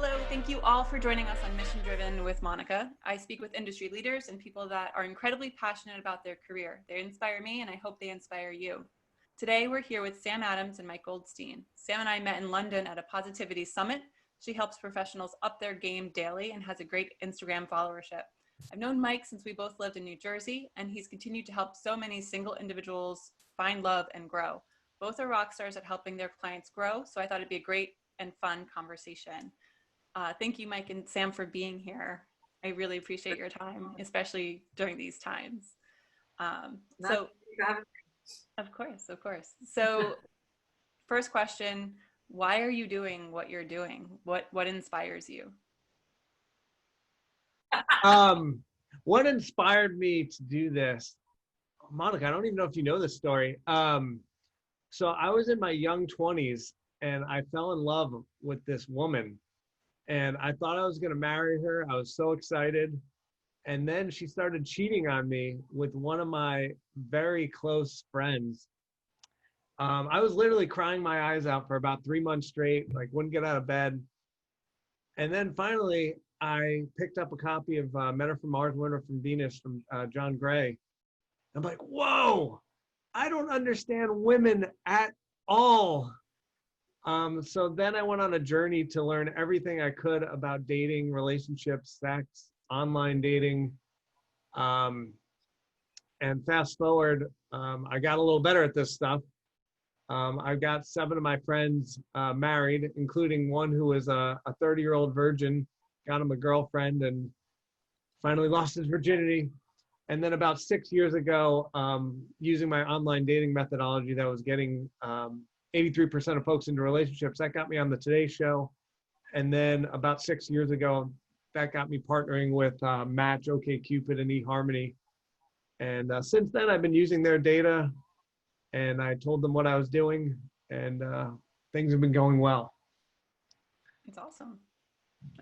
Hello, thank you all for joining us on Mission Driven with Monica. I speak with industry leaders and people that are incredibly passionate about their career. They inspire me and I hope they inspire you. Today we're here with Sam Adams and Mike Goldstein. Sam and I met in London at a positivity summit. She helps professionals up their game daily and has a great Instagram followership. I've known Mike since we both lived in New Jersey, and he's continued to help so many single individuals find love and grow. Both are rock stars at helping their clients grow, so I thought it'd be a great and fun conversation. Thank you, Mike and Sam, for being here. I really appreciate your time, especially during these times. Of course. So first question, why are you doing what you're doing? What inspires you? What inspired me to do this? Monica, I don't even know if you know this story. So I was in my young 20s and I fell in love with this woman. And I thought I was going to marry her. I was so excited. And then she started cheating on me with one of my very close friends. I was literally crying my eyes out for about 3 months straight, like wouldn't get out of bed. And then finally, I picked up a copy of Men Are From Mars, Women Are From Venus from John Gray. I'm like, whoa, I don't understand women at all. So then I went on a journey to learn everything I could about dating, relationships, sex, online dating. And fast forward, I got a little better at this stuff. I've got 7 of my friends married, including one who was a 30-year-old virgin, got him a girlfriend and finally lost his virginity. And then about 6 years ago, using my online dating methodology that was getting 83% of folks into relationships, that got me on the Today Show. And then about 6 years ago, that got me partnering with Match, OkCupid, and eHarmony. And since then, I've been using their data, and I told them what I was doing, and things have been going well. It's awesome.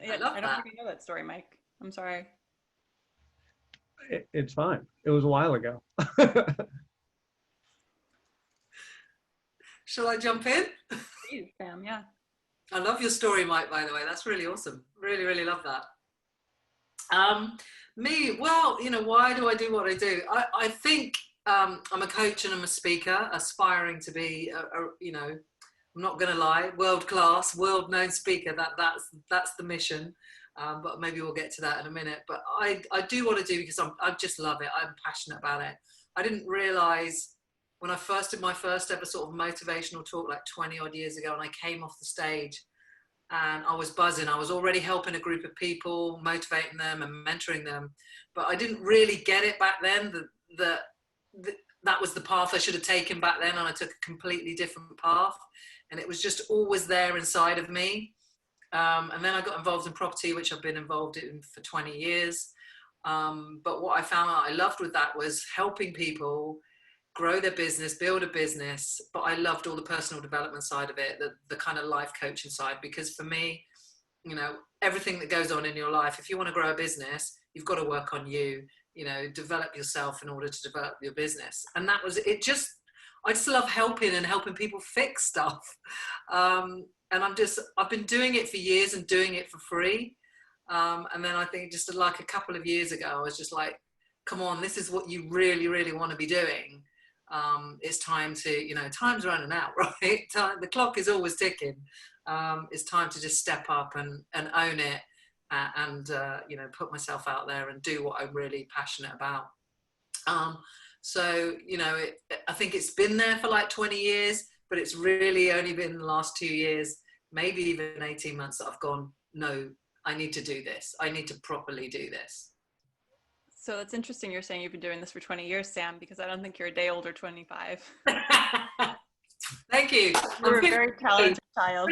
Yeah, I don't think I know that story, Mike. I'm sorry. It's fine. It was a while ago. Shall I jump in? Please, Sam, yeah. I love your story, Mike, by the way. That's really awesome. Really, really love that. Me, well, why do I do what I do? I think I'm a coach and I'm a speaker, aspiring to be, I'm not going to lie, world-class, world-known speaker. That's the mission. But maybe we'll get to that in a minute. But I do want to do because I just love it. I'm passionate about it. I didn't realize when I first did my first ever sort of motivational talk like 20 odd years ago, and I came off the stage and I was buzzing. I was already helping a group of people, motivating them and mentoring them. But I didn't really get it back then that was the path I should have taken back then, and I took a completely different path. And it was just always there inside of me. And then I got involved in property, which I've been involved in for 20 years. But what I found out I loved with that was helping people grow their business, build a business. But I loved all the personal development side of it, the kind of life coaching side, because for me, everything that goes on in your life, if you want to grow a business, you've got to work on you, develop yourself in order to develop your business. And that was it. I just love helping people fix stuff. And I've been doing it for years and doing it for free. And then I think just like a couple of years ago, I was just like, come on, this is what you really, really want to be doing. It's time to, time's running out, right? The clock is always ticking. It's time to just step up and own it and put myself out there and do what I'm really passionate about. So, I think it's been there for like 20 years, but it's really only been the last 2 years, maybe even 18 months that I've gone, no, I need to do this. I need to properly do this. So it's interesting you're saying you've been doing this for 20 years, Sam, because I don't think you're a day older 25. Thank you. You're a very talented child.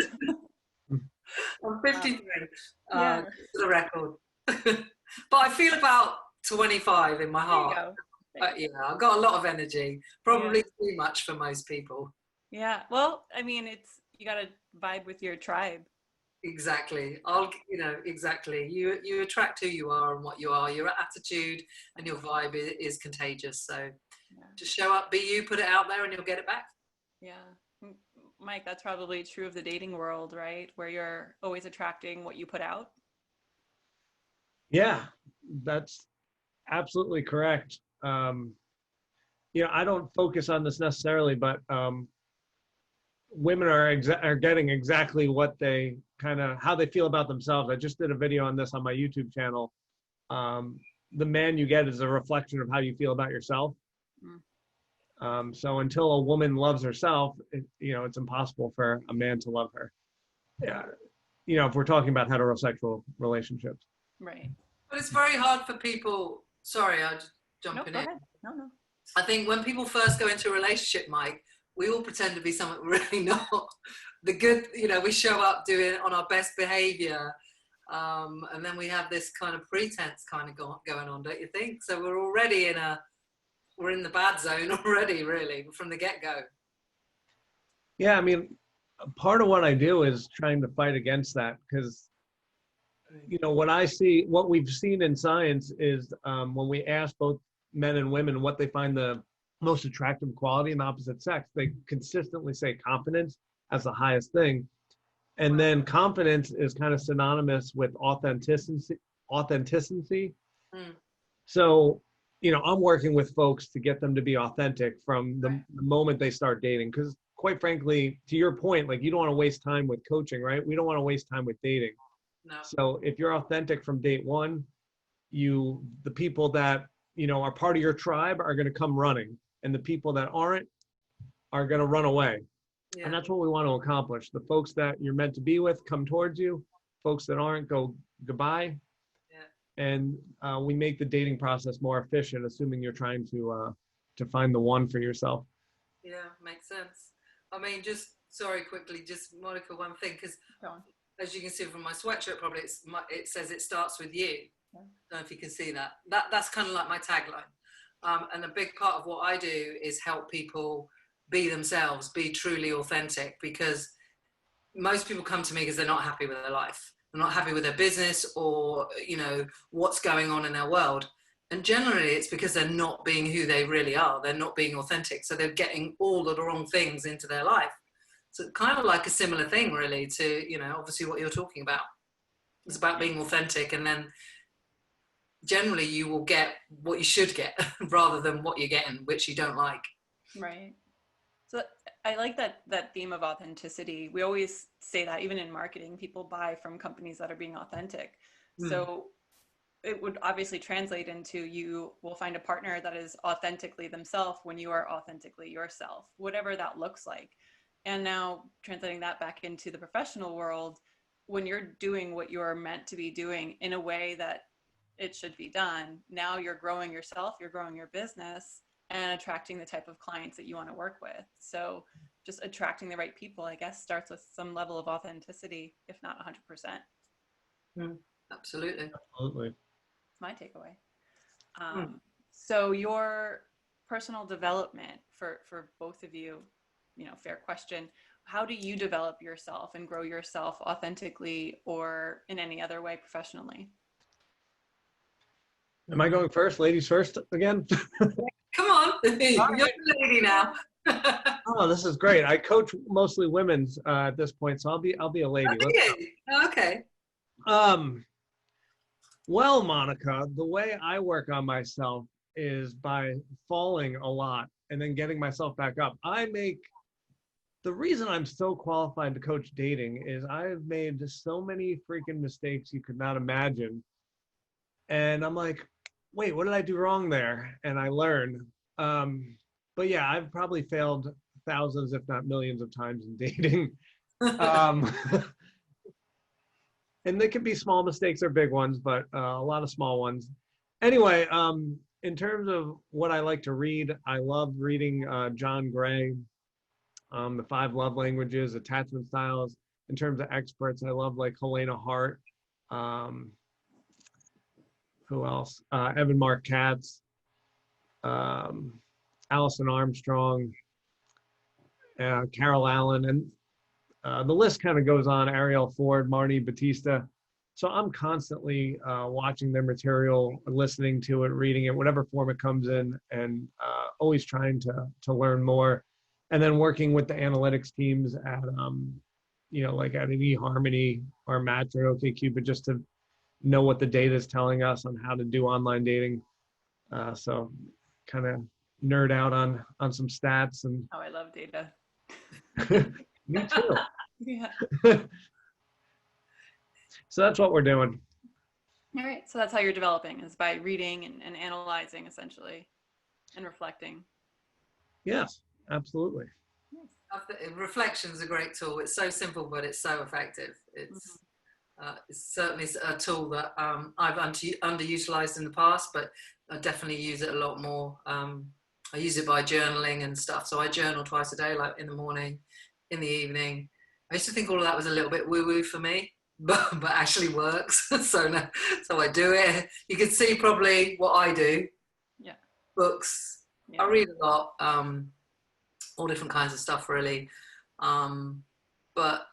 I'm 53, for the record. But I feel about 25 in my heart. But, I've got a lot of energy, probably too much for most people. Yeah, well, I mean, you got to vibe with your tribe. Exactly. Exactly. You attract who you are and what you are. Your attitude and your vibe is contagious. So just show up, be you, put it out there, and you'll get it back. Yeah. Mike, that's probably true of the dating world, right? Where you're always attracting what you put out. Yeah, that's absolutely correct. I don't focus on this necessarily, but women are getting exactly what they how they feel about themselves. I just did a video on this on my YouTube channel. The man you get is a reflection of how you feel about yourself. So until a woman loves herself, it's impossible for a man to love her. Yeah, if we're talking about heterosexual relationships. Right. But it's very hard for people. Sorry, I'm just jumping in. Go ahead. No. I think when people first go into a relationship, Mike, we all pretend to be something we're really not. The good, we show up doing on our best behavior. And then we have this kind of pretense kind of going on, don't you think? So we're already we're in the bad zone already, really, from the get-go. Yeah, I mean, part of what I do is trying to fight against that, because what we've seen in science is when we ask both men and women what they find the most attractive quality in the opposite sex, they consistently say confidence as the highest thing. And then confidence is kind of synonymous with authenticity. So, I'm working with folks to get them to be authentic from the moment they start dating. Because quite frankly, to your point, like, you don't want to waste time with coaching, right? We don't want to waste time with dating. No. So if you're authentic from date one, the people that, are part of your tribe are going to come running, and the people that aren't are going to run away. Yeah. And that's what we want to accomplish. The folks that you're meant to be with come towards you. Folks that aren't, go goodbye. Yeah. And we make the dating process more efficient, assuming you're trying to find the one for yourself. Yeah, makes sense. I mean, quickly, Monica, one thing, because as you can see from my sweatshirt, probably it says it starts with you. Yeah. I don't know if you can see that. That's kind of like my tagline. And a big part of what I do is help people be themselves, be truly authentic, because most people come to me because they're not happy with their life. They're not happy with their business or, what's going on in their world. And generally it's because they're not being who they really are. They're not being authentic. So they're getting all of the wrong things into their life. So kind of like a similar thing really to, obviously what you're talking about. It's about being authentic, and then generally you will get what you should get rather than what you're getting, which you don't like. Right. So I like that theme of authenticity. We always say that even in marketing, people buy from companies that are being authentic. So it would obviously translate into, you will find a partner that is authentically themselves when you are authentically yourself, whatever that looks like. And now translating that back into the professional world, when you're doing what you're meant to be doing in a way that it should be done, now you're growing yourself, you're growing your business, and attracting the type of clients that you want to work with. So just attracting the right people, I guess, starts with some level of authenticity, if not 100%. Absolutely. Absolutely. It's my takeaway. So your personal development for both of you, fair question. How do you develop yourself and grow yourself authentically or in any other way professionally? Am I going first? Ladies first again? Come on, you're the lady now. Oh, this is great. I coach mostly women's at this point, so I'll be a lady. Okay. Well, Monica, the way I work on myself is by falling a lot and then getting myself back up. The reason I'm so qualified to coach dating is I've made so many freaking mistakes you could not imagine. And I'm like, wait, what did I do wrong there? And I learn. But yeah, I've probably failed thousands, if not millions of times in dating. And they can be small mistakes or big ones, but a lot of small ones. Anyway, in terms of what I like to read, I love reading John Gray, The 5 Love Languages, Attachment Styles. In terms of experts, I love like Helena Hart. Who else? Evan Markatz, Alison Armstrong, Carole Allen, and the list kind of goes on. Ariel Ford, Marnie Batista. So I'm constantly watching their material, listening to it, reading it, whatever form it comes in, and always trying to learn more. and then working with the analytics teams at, like at an eHarmony or Match or OkCupid, just to know what the data is telling us on how to do online dating. So kind of nerd out on some stats. And Oh, I love data. me too. Yeah. So that's what we're doing. All right. So that's how you're developing, is by reading and analyzing, essentially, and reflecting. Yes, absolutely. Reflection is a great tool. It's so simple, but it's so effective. It's certainly a tool that I've underutilized in the past, but I definitely use it a lot more. I use it by journaling and stuff. So I journal twice a day, like in the morning, in the evening. I used to think all of that was a little bit woo-woo for me, but actually works. So I do it. You can see probably what I do. Yeah. Books. Yeah. I read a lot. All different kinds of stuff, really. But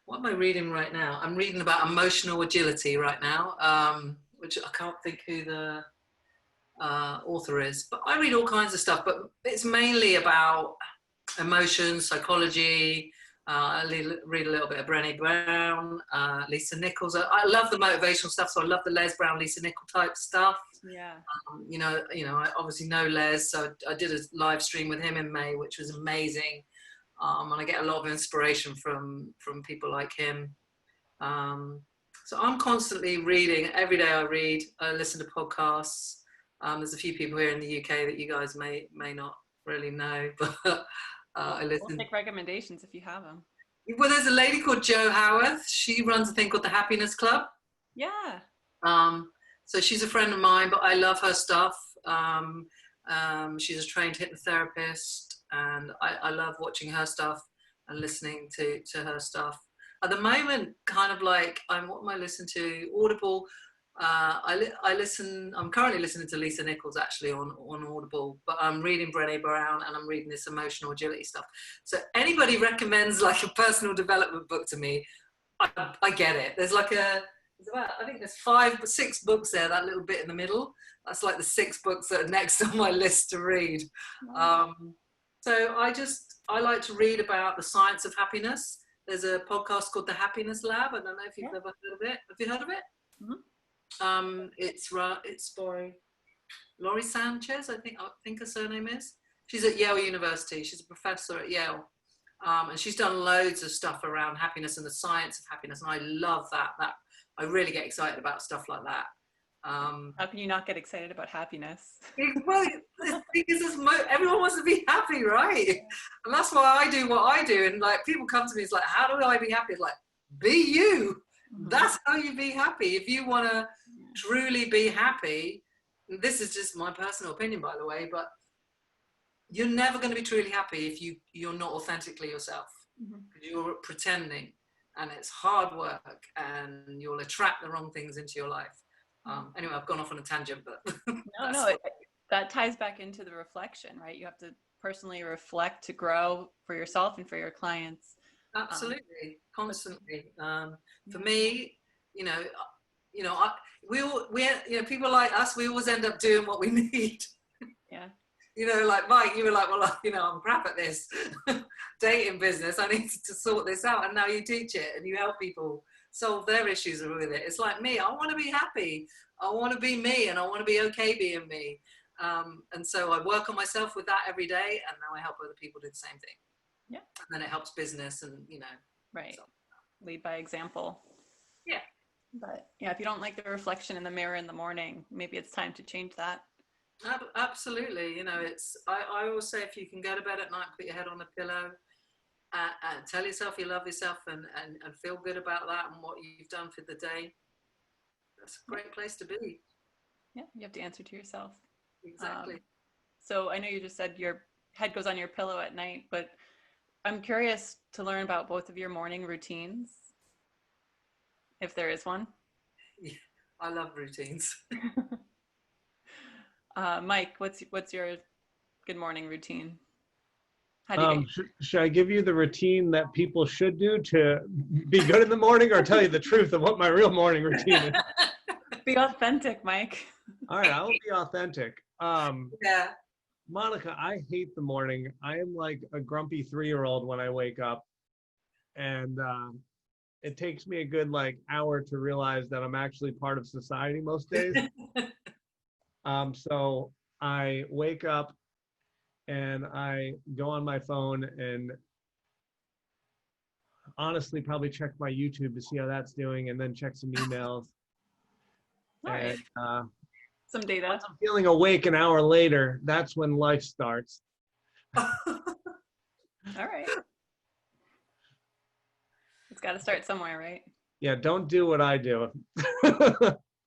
what am I reading right now? I'm reading about emotional agility right now, which I can't think who the author is. But I read all kinds of stuff, but it's mainly about emotions, psychology. I read a little bit of Brene Brown, Lisa Nichols. I love the motivational stuff, so I love the Les Brown, Lisa Nichols type stuff. Yeah. I obviously know Les, so I did a live stream with him in May, which was amazing. And I get a lot of inspiration from people like him. So I'm constantly reading. Every day I read. I listen to podcasts. There's a few people here in the UK that you guys may not really know, but I listen. We'll take recommendations if you have them. Well, there's a lady called Jo Howerth. She runs a thing called the Happiness Club. Yeah. So she's a friend of mine, but I love her stuff. She's a trained hypnotherapist, and I love watching her stuff and listening to her stuff. At the moment, kind of like, what am I listening to? Audible. I'm currently listening to Lisa Nichols actually on Audible, but I'm reading Brene Brown and I'm reading this emotional agility stuff. So anybody recommends like a personal development book to me, I get it. There's like I think there's 6 books there, that little bit in the middle. That's like the 6 books that are next on my list to read. So I like to read about the science of happiness. There's a podcast called The Happiness Lab. I don't know if you've ever heard of it. Have you heard of it? Mm-hmm. It's by Laurie Sanchez, I think her surname is. She's at Yale University. She's a professor at Yale. And she's done loads of stuff around happiness and the science of happiness. And I love that. I really get excited about stuff like that. How can you not get excited about happiness? Well, because everyone wants to be happy, right? And that's why I do what I do. And like people come to me, it's like, how do I be happy? It's like, be you. Mm-hmm. That's how you be happy. If you want to truly be happy, this is just my personal opinion, by the way, but you're never going to be truly happy if you're not authentically yourself. Mm-hmm. You're pretending, and it's hard work, and you'll attract the wrong things into your life. Anyway, I've gone off on a tangent, but that ties back into the reflection, right? You have to personally reflect to grow for yourself and for your clients. Absolutely, constantly. For me, we people like us, we always end up doing what we need. Yeah. Like Mike, you were like, well, I'm crap at this dating business. I need to sort this out. And now you teach it and you help people solve their issues with it. It's like me. I want to be happy. I want to be me, and I want to be okay being me. And so I work on myself with that every day, and now I help other people do the same thing. Yeah. And then it helps business, and Right. So. Lead by example. Yeah. But yeah, if you don't like the reflection in the mirror in the morning, maybe it's time to change that. Absolutely. I always say, if you can go to bed at night, put your head on a pillow, and tell yourself you love yourself and feel good about that and what you've done for the day. That's a great place to be. Yeah, you have to answer to yourself. Exactly. So I know you just said your head goes on your pillow at night, but I'm curious to learn about both of your morning routines, if there is one. Yeah, I love routines. Mike, what's your good morning routine? How do you should I give you the routine that people should do to be good in the morning, or tell you the truth of what my real morning routine is? Be authentic, Mike. All right, I will be authentic. Yeah. Monica, I hate the morning. I am like a grumpy 3-year-old when I wake up, and it takes me a good like hour to realize that I'm actually part of society most days. So I wake up and I go on my phone and honestly probably check my YouTube to see how that's doing, and then check some emails. All right. And Some data. once I'm feeling awake an hour later, that's when life starts. All right. It's got to start somewhere, right? Yeah, don't do what I do.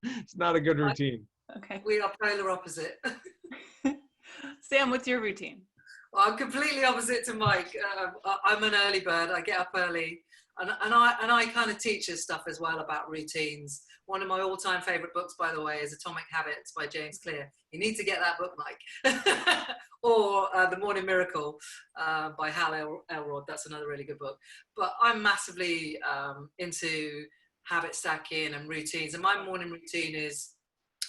It's not a good routine. Okay. We are polar opposite. Sam, what's your routine? Well, I'm completely opposite to Mike. I'm an early bird. I get up early, and I kind of teach us stuff as well about routines. One of my all-time favorite books, by the way, is Atomic Habits by James Clear. You need to get that book, Mike. Or The Morning Miracle by Hal Elrod. That's another really good book. But I'm massively into habit stacking and routines. And my morning routine is,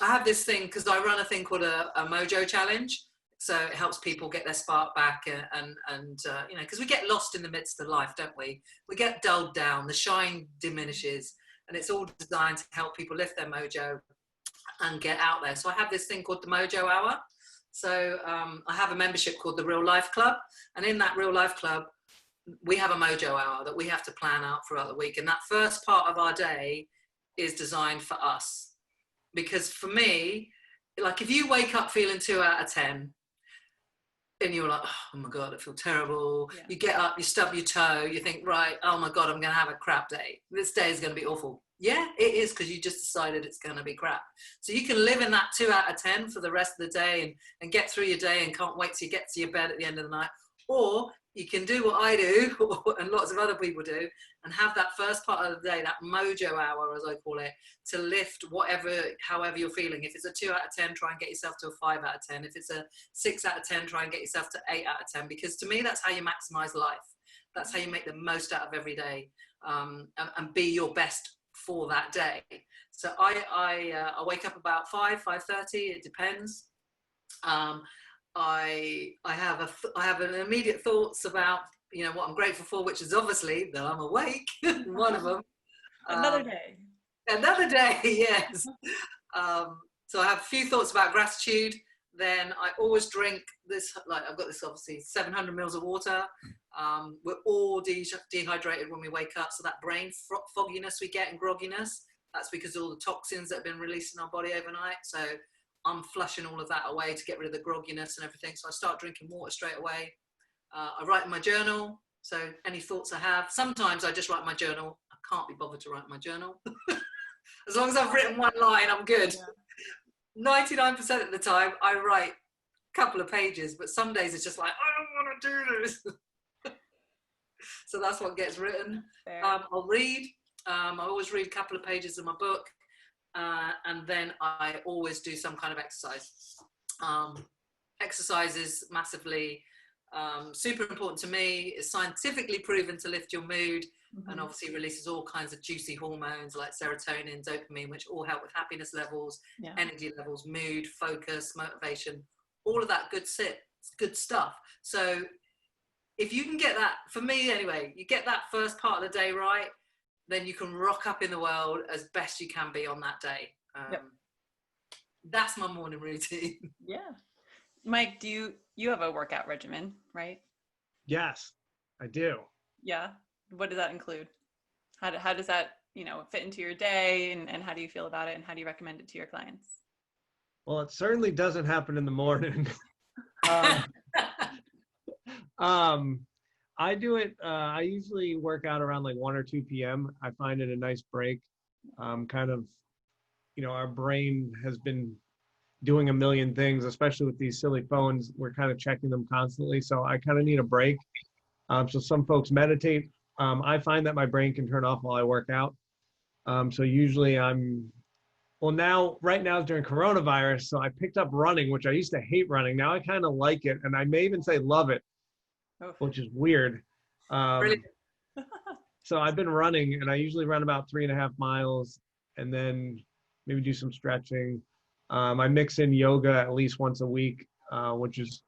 I have this thing, because I run a thing called a Mojo Challenge. So it helps people get their spark back, and you know, because we get lost in the midst of life, don't we? We get dulled down, the shine diminishes, and it's all designed to help people lift their mojo and get out there. So I have this thing called the Mojo Hour. So I have a membership called the Real Life Club, and in that Real Life Club, we have a Mojo Hour that we have to plan out throughout the week. And that first part of our day is designed for us, because for me, like if you wake up feeling 2 out of 10, and you're like, oh my God, I feel terrible. Yeah. You get up, you stub your toe, you think, right, oh my God, I'm going to have a crap day. This day is going to be awful. Yeah, it is, because you just decided it's going to be crap. So you can live in that 2 out of 10 for the rest of the day and get through your day and can't wait till you get to your bed at the end of the night. Or you can do what I do and lots of other people do, and have that first part of the day, that mojo hour, as I call it, to lift however you're feeling. If it's a 2 out of 10, try and get yourself to a 5 out of 10. If it's a 6 out of 10, try and get yourself to 8 out of 10. Because to me, that's how you maximize life. That's how you make the most out of every day, and be your best for that day. So I wake up about 5:30. It depends. I have an immediate thoughts about, you know, what I'm grateful for, which is obviously that I'm awake. One of them. Another day. Another day, yes. So I have a few thoughts about gratitude. Then I always drink this, like I've got this obviously 700 mils of water. We're all dehydrated when we wake up. So that brain fogginess we get and grogginess, that's because of all the toxins that have been released in our body overnight. So I'm flushing all of that away to get rid of the grogginess and everything. So I start drinking water straight away. I write in my journal. So any thoughts I have, sometimes I just write in my journal. I can't be bothered to write in my journal. As long as I've written one line, I'm good. 99% of the time I write a couple of pages, but some days it's just like, I don't want to do this. So that's what gets written. I'll read. I always read a couple of pages of my book. And then I always do some kind of exercise. Exercise is massively super important to me. It's scientifically proven to lift your mood, and obviously releases all kinds of juicy hormones like serotonin, dopamine, which all help with happiness levels, energy levels, mood, focus, motivation, all of that good stuff. So if you can get that, for me anyway, you get that first part of the day right, then you can rock up in the world as best you can be on that day. That's my morning routine. Yeah. Mike, do you have a workout regimen, right? Yes, I do. Yeah. What does that include? How does that, you know, fit into your day, and how do you feel about it, and how do you recommend it to your clients? Well, it certainly doesn't happen in the morning. I do it, I usually work out around like 1 or 2 p.m. I find it a nice break. Kind of, you know, our brain has been doing a million things, especially with these silly phones. We're kind of checking them constantly. So I kind of need a break. So some folks meditate. I find that my brain can turn off while I work out. So usually right now during coronavirus, so I picked up running, which I used to hate running. Now I kind of like it. And I may even say love it, which is weird. So I've been running, and I usually run about 3.5 miles, and then maybe do some stretching. I mix in yoga at least once a week, which is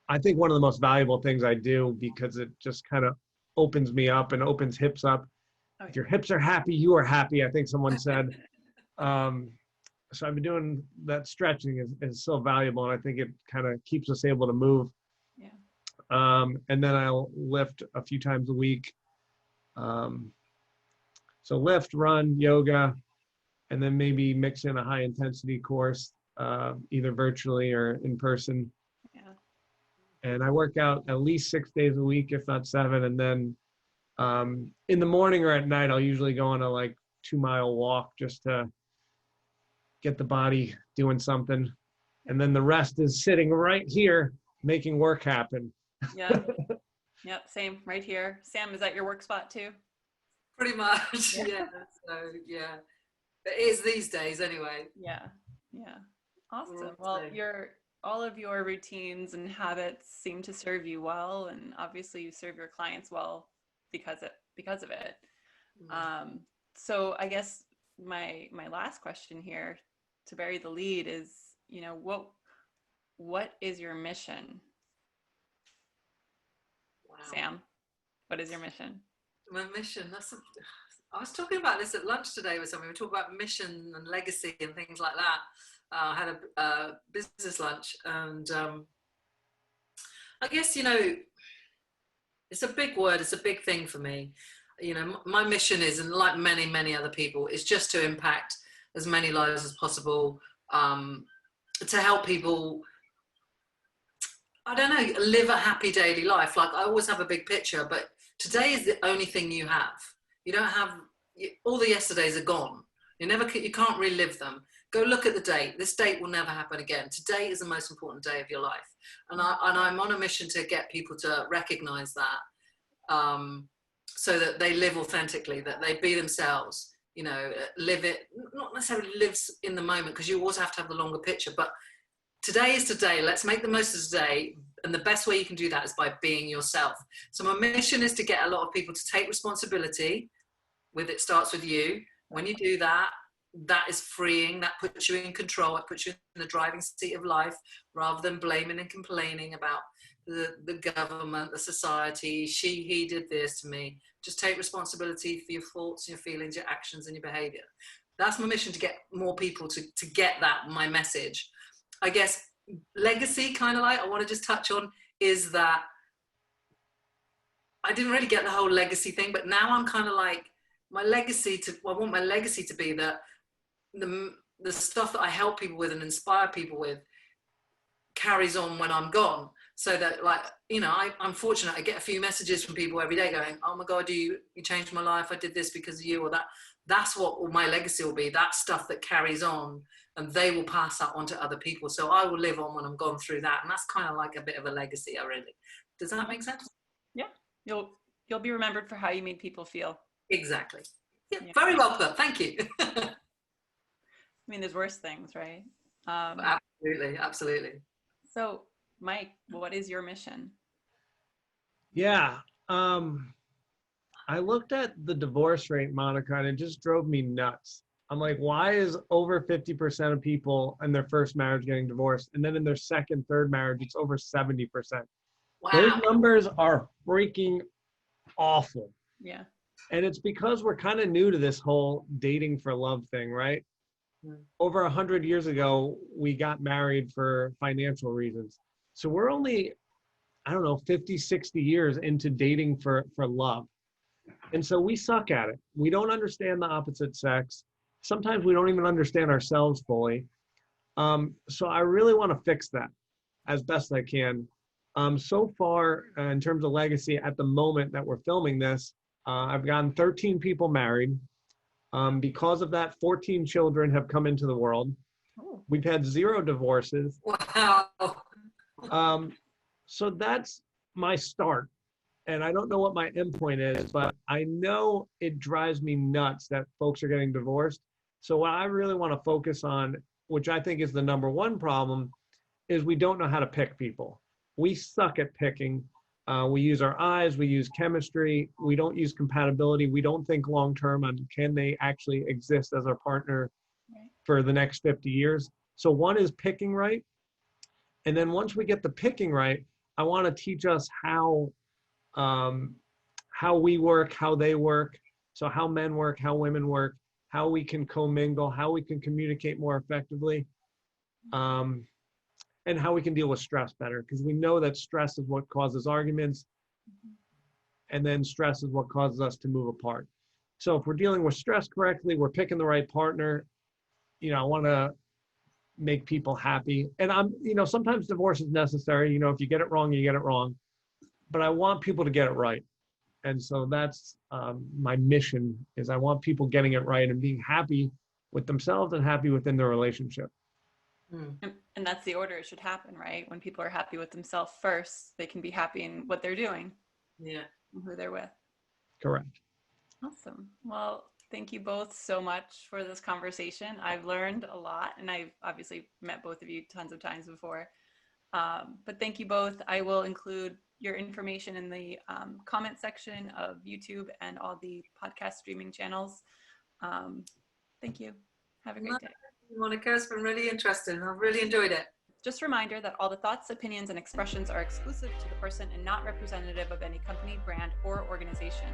I think one of the most valuable things I do, because it just kind of opens me up and opens hips up. If your hips are happy, you are happy, I think someone said. So I've been doing that. Stretching is so valuable, and I think it kind of keeps us able to move. Yeah. And then I'll lift a few times a week. So lift, run, yoga, and then maybe mix in a high intensity course, either virtually or in person. Yeah. And I work out at least 6 days a week, if not 7. And then in the morning or at night, I'll usually go on a like 2-mile walk just to get the body doing something. And then the rest is sitting right here, making work happen. Yeah. Yep. Same right here. Sam, is that your work spot too? Pretty much. Yeah. So yeah, it is these days anyway. Yeah. Yeah. Awesome. Well, all of your routines and habits seem to serve you well, and obviously you serve your clients well because of it. So I guess my last question here, to bury the lead, is, you know, what is your mission? Wow. Sam, what is your mission? My mission, I was talking about this at lunch today with somebody. We talked about mission and legacy and things like that. I had a business lunch, and I guess, you know, it's a big word, it's a big thing for me. You know, my mission is, and like many, many other people, is just to impact as many lives as possible, to help people, I don't know, live a happy daily life. Like, I always have a big picture, but today is the only thing you have. You don't have, all the yesterdays are gone. You can't relive them. Go look at the date. This date will never happen again. Today is the most important day of your life. And I'm on a mission to get people to recognize that, so that they live authentically, that they be themselves, you know, live it, not necessarily lives in the moment, because you always have to have the longer picture, but today is today. Let's make the most of today. And the best way you can do that is by being yourself. So my mission is to get a lot of people to take responsibility. It starts with you. When you do that, that is freeing. That puts you in control. It puts you in the driving seat of life, rather than blaming and complaining about the government, the society. He did this to me. Just take responsibility for your thoughts, your feelings, your actions, and your behavior. That's my mission, to get more people to get that, my message. I guess legacy, kind of like, I want to just touch on, is that I didn't really get the whole legacy thing, but now I'm kind of like, I want my legacy to be that the stuff that I help people with and inspire people with carries on when I'm gone. So that, like, you know, I'm fortunate. I get a few messages from people every day going, oh my God, you changed my life. I did this because of you, or that. That's what my legacy will be. That stuff that carries on, and they will pass that on to other people. So I will live on when I'm gone through that. And that's kind of like a bit of a legacy already. Does that make sense? Yeah. You'll be remembered for how you made people feel. Exactly. Yeah. Very well put. Thank you. I mean, there's worse things, right? Absolutely. So, Mike, what is your mission? Yeah. I looked at the divorce rate, Monica, and it just drove me nuts. I'm like, why is over 50% of people in their first marriage getting divorced? And then in their second, third marriage, it's over 70%. Wow. Those numbers are freaking awful. Yeah. And it's because we're kind of new to this whole dating for love thing, right? Over 100 years ago, we got married for financial reasons. So we're only, I don't know, 50, 60 years into dating for love. And so we suck at it. We don't understand the opposite sex. Sometimes we don't even understand ourselves fully. So I really want to fix that as best I can. So far, in terms of legacy, at the moment that we're filming this, I've gotten 13 people married. Because of that, 14 children have come into the world. We've had 0 divorces. Wow. So that's my start. And I don't know what my endpoint is, but I know it drives me nuts that folks are getting divorced. So what I really want to focus on, which I think is the number one problem, is we don't know how to pick people. We suck at picking. We use our eyes, we use chemistry, we don't use compatibility, we don't think long-term on can they actually exist as our partner for the next 50 years. So one is picking right. And then once we get the picking right, I want to teach us how we work, how they work. So how men work, how women work, how we can commingle, how we can communicate more effectively, and how we can deal with stress better. Because we know that stress is what causes arguments, and then stress is what causes us to move apart. So if we're dealing with stress correctly, we're picking the right partner. I want to make people happy. And sometimes divorce is necessary. If you get it wrong, you get it wrong. But I want people to get it right. And so that's my mission, is I want people getting it right and being happy with themselves and happy within their relationship. And that's the order it should happen, right? When people are happy with themselves first, they can be happy in what they're doing. Yeah. And who they're with. Correct. Awesome. Well, thank you both so much for this conversation. I've learned a lot, and I've obviously met both of you tons of times before. But thank you both. I will include your information in the comment section of YouTube and all the podcast streaming channels. Thank you. Have a great day. Monica, it's been really interesting. I've really enjoyed it. Just a reminder that all the thoughts, opinions, and expressions are exclusive to the person and not representative of any company, brand, or organization.